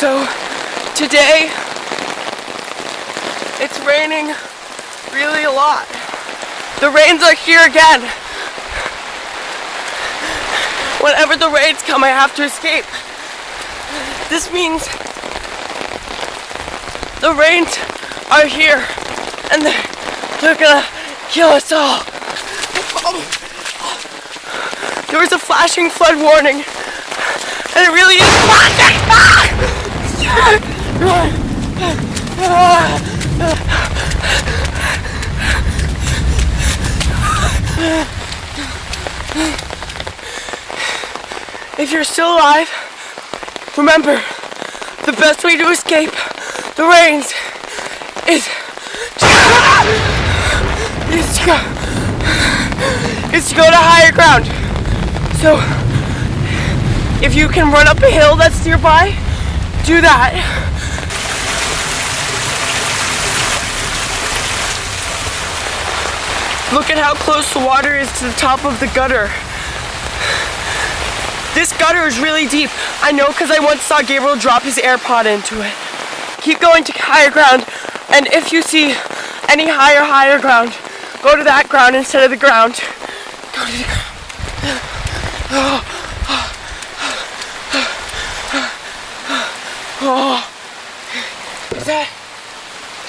So today it's raining really a lot. The rains are here again. Whenever the rains come, I have to escape. This means the rains are here and they're gonna kill us all. There was a flashing flood warning and it really is flashing. If you're still alive, remember, the best way to escape the rains is to go to higher ground. So, if you can run up a hill that's nearby, do that. Look at how close the water is to the top of the gutter. This gutter is really deep. I know because I once saw Gabriel drop his AirPod into it. Keep going to higher ground, and if you see any higher ground, go to that ground instead of the ground. Go to the ground.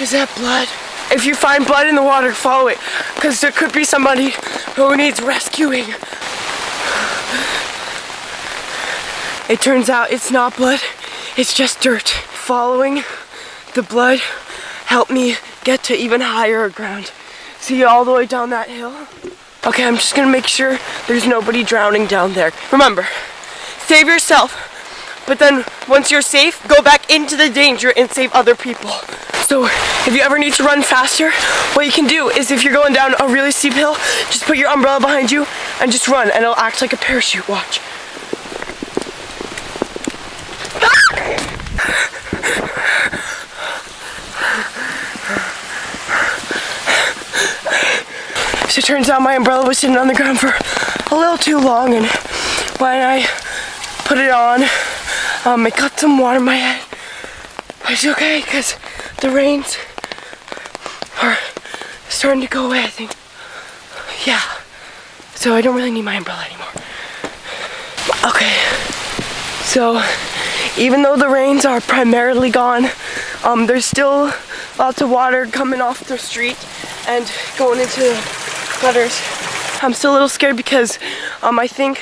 Is that blood? If you find blood in the water, follow it, because there could be somebody who needs rescuing. It turns out it's not blood, it's just dirt. Following the blood helped me get to even higher ground. See all the way down that hill? Okay, I'm just gonna make sure there's nobody drowning down there. Remember, save yourself, but then once you're safe, go back into the danger and save other people. So if you ever need to run faster, what you can do is if you're going down a really steep hill, just put your umbrella behind you and just run, and it'll act like a parachute. Watch. So it turns out my umbrella was sitting on the ground for a little too long, and when I put it on, it got some water in my head. But it's okay, because the rains are starting to go away, I think. Yeah. So I don't really need my umbrella anymore. Okay. So even though the rains are primarily gone, there's still lots of water coming off the street and going into the gutters. I'm still a little scared because I think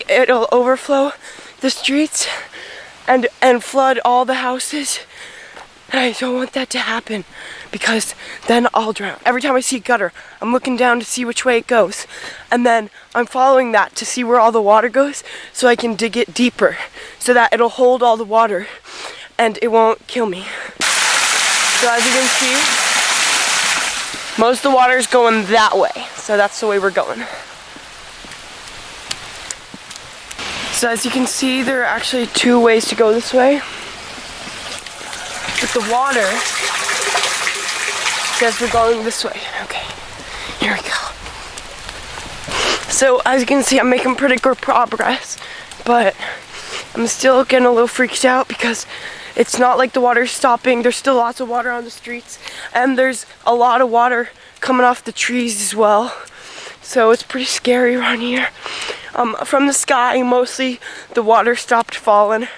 it'll overflow the streets and flood all the houses. And I don't want that to happen because then I'll drown. Every time I see a gutter, I'm looking down to see which way it goes. And then I'm following that to see where all the water goes so I can dig it deeper so that it'll hold all the water and it won't kill me. So as you can see, most of the water is going that way. So that's the way we're going. So as you can see, there are actually two ways to go this way. But the water says we're going this way. Okay, here we go. So as you can see, I'm making pretty good progress, but I'm still getting a little freaked out because it's not like the water's stopping. There's still lots of water on the streets, and there's a lot of water coming off the trees as well. So it's pretty scary around here. From the sky, mostly the water stopped falling,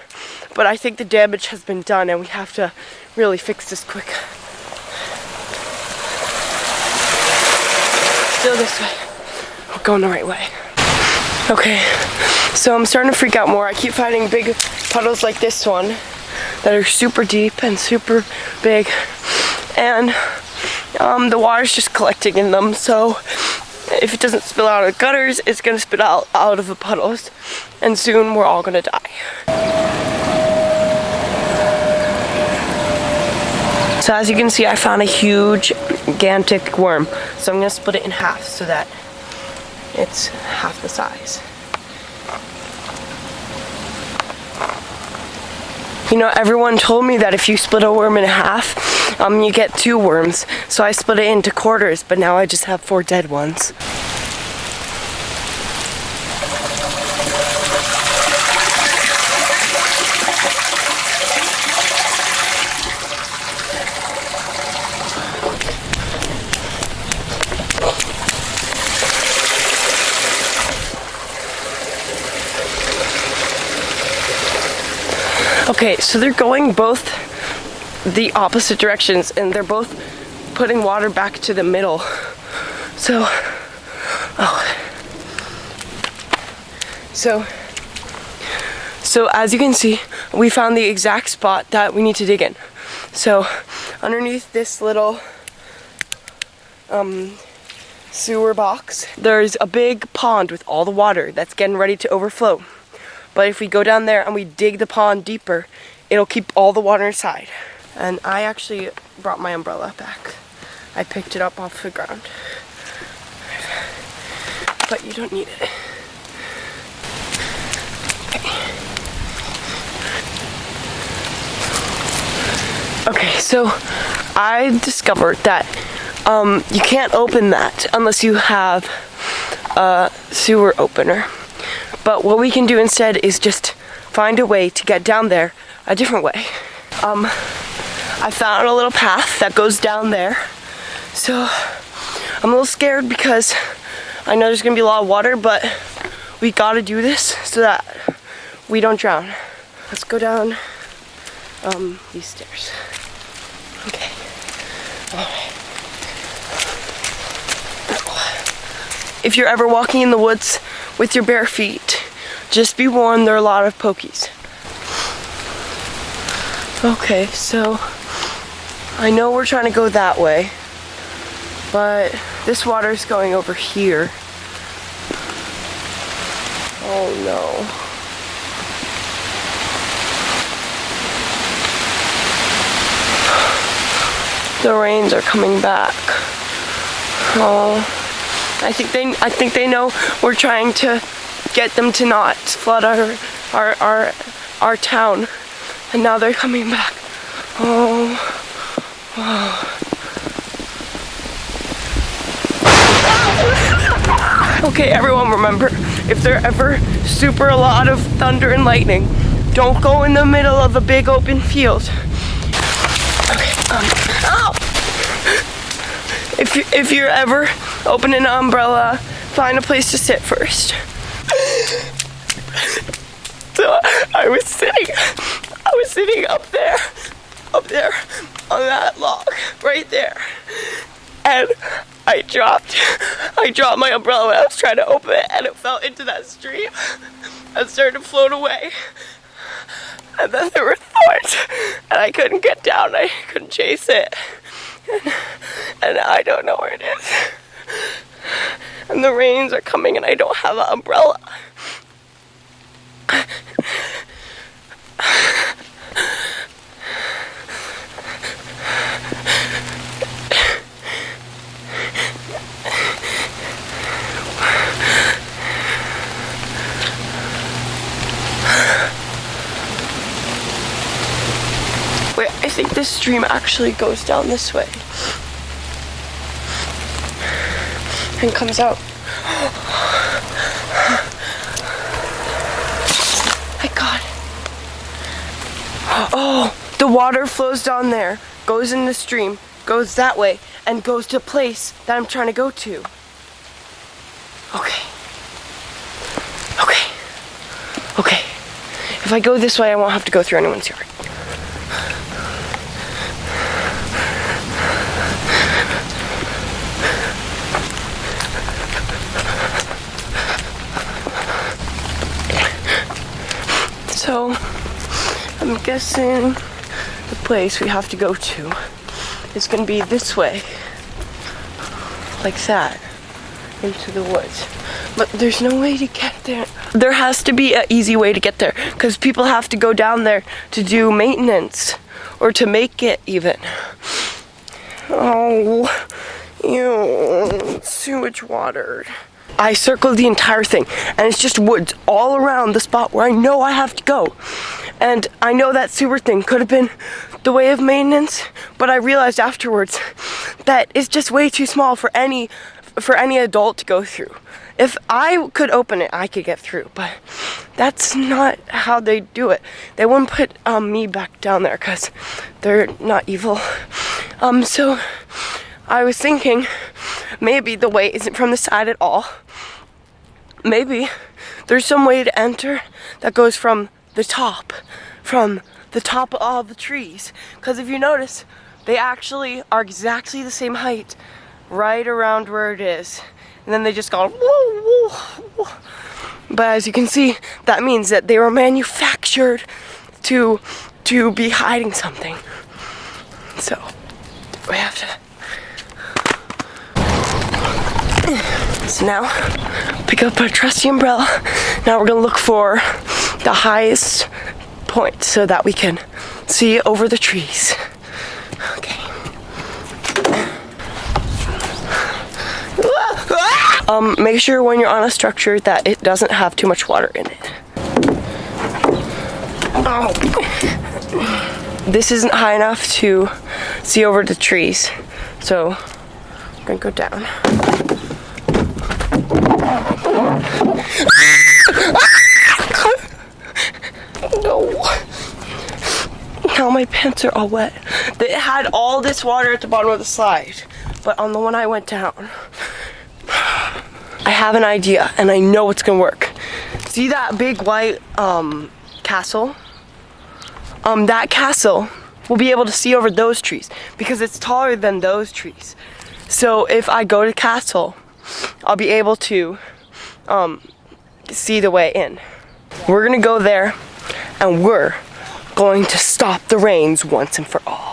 but I think the damage has been done and we have to really fix this quick. Still this way. We're going the right way. Okay, so I'm starting to freak out more. I keep finding big puddles like this one that are super deep and super big, and the water's just collecting in them, so if it doesn't spill out of the gutters, it's gonna spit out of the puddles, and soon we're all gonna die. So as you can see, I found a huge, gigantic worm, so I'm gonna split it in half so that it's half the size. You know, everyone told me that if you split a worm in half, you get 2 worms. So I split it into quarters, but now I just have 4 dead ones. Okay, so they're going both the opposite directions and they're both putting water back to the middle. So, So as you can see, we found the exact spot that we need to dig in. So underneath this little sewer box, there's a big pond with all the water that's getting ready to overflow. But if we go down there and we dig the pond deeper, it'll keep all the water inside. And I actually brought my umbrella back. I picked it up off the ground. But you don't need it. Okay, so I discovered that you can't open that unless you have a sewer opener. But what we can do instead is just find a way to get down there a different way. I found a little path that goes down there. So I'm a little scared because I know there's gonna be a lot of water, but we gotta do this so that we don't drown. Let's go down these stairs. Okay. Alright. If you're ever walking in the woods with your bare feet, just be warned there are a lot of pokies. Okay, so I know we're trying to go that way, but this water is going over here. Oh no. The rains are coming back. Oh, I think they know we're trying to get them to not flood our town, and now they're coming back. Oh. Okay, everyone, remember, if there's ever super a lot of thunder and lightning, don't go in the middle of a big open field. Okay, ow! If you're ever opening an umbrella, find a place to sit first. So I was sitting up there on that log, right there, and I dropped my umbrella when I was trying to open it, and it fell into that stream and started to float away. And then there were thorns, and I couldn't get down. I couldn't chase it, and I don't know where it is. And the rains are coming, and I don't have an umbrella. Wait, I think this stream actually goes down this way and comes out. My God. Oh, the water flows down there, goes in the stream, goes that way, and goes to a place that I'm trying to go to. Okay. If I go this way, I won't have to go through anyone's yard. So, I'm guessing the place we have to go to is going to be this way, like that, into the woods. But there's no way to get there. There has to be an easy way to get there, because people have to go down there to do maintenance, or to make it even. Oh, ew, sewage water. I circled the entire thing, and it's just woods all around the spot where I know I have to go. And I know that sewer thing could have been the way of maintenance, but I realized afterwards that it's just way too small for any adult to go through. If I could open it, I could get through, but that's not how they do it. They wouldn't put me back down there because they're not evil. So I was thinking maybe the way isn't from the side at all. Maybe there's some way to enter that goes from the top, from the top of all the trees. Because if you notice, they actually are exactly the same height right around where it is. And then they just go whoa, whoa, whoa. But as you can see, that means that they were manufactured to be hiding something. So we have to. So now, pick up our trusty umbrella. Now we're gonna look for the highest point so that we can see over the trees. Okay. Make sure when you're on a structure that it doesn't have too much water in it. Oh. This isn't high enough to see over the trees, so I'm gonna go down. No. Now my pants are all wet. They had all this water at the bottom of the slide, but on the one I went down, I have an idea and I know it's gonna work. See that big white castle? That castle will be able to see over those trees because it's taller than those trees. So if I go to castle, I'll be able to see the way in. We're gonna go there and we're going to stop the rains once and for all.